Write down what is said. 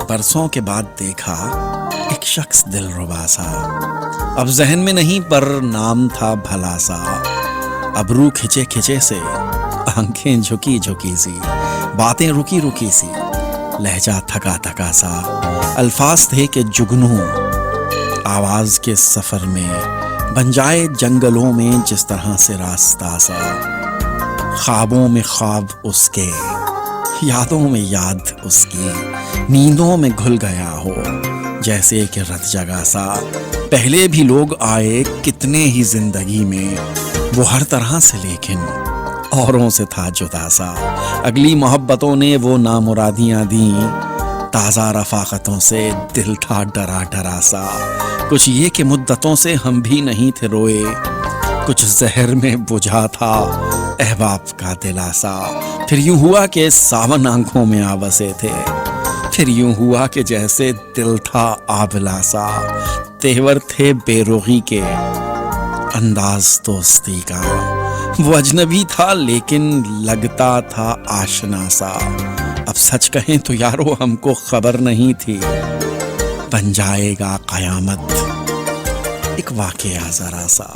برسوں کے بعد دیکھا ایک شخص دلربا سا، اب ذہن میں نہیں پر نام تھا بھلا سا، ابرو کھچے کھچے سے، آنکھیں جھکی جھکی سی، باتیں رکی رکی سی، لہجہ تھکا تھکا سا، الفاظ تھے کہ جگنوں آواز کے سفر میں بن جائے جنگلوں میں جس طرح سے راستہ سا، خوابوں میں خواب اس کے، یادوں میں یاد اس کی، نیندوں میں گھل گیا ہو جیسے کہ رت جگہ سا۔ پہلے بھی لوگ آئے کتنے ہی زندگی میں، وہ ہر طرح سے لیکن اوروں سے تھا جدا سا۔ اگلی محبتوں نے وہ نامرادیاں دیں، تازہ رفاقتوں سے دل تھا ڈرا ڈرا سا۔ کچھ یہ کہ مدتوں سے ہم بھی نہیں تھے روئے، کچھ زہر میں بجھا تھا احباب کا دلاسا۔ پھر یوں ہوا کہ ساون آنکھوں میں آ بسے تھے، پھر یوں ہوا کہ جیسے دل تھا آبلا سا۔ تیور تھے بے رخی کے، انداز دوستی کا، وہ اجنبی تھا لیکن لگتا تھا آشنا سا۔ اب سچ کہیں تو یارو ہم کو خبر نہیں تھی، بن جائے گا قیامت ایک واقعہ ذرا سا۔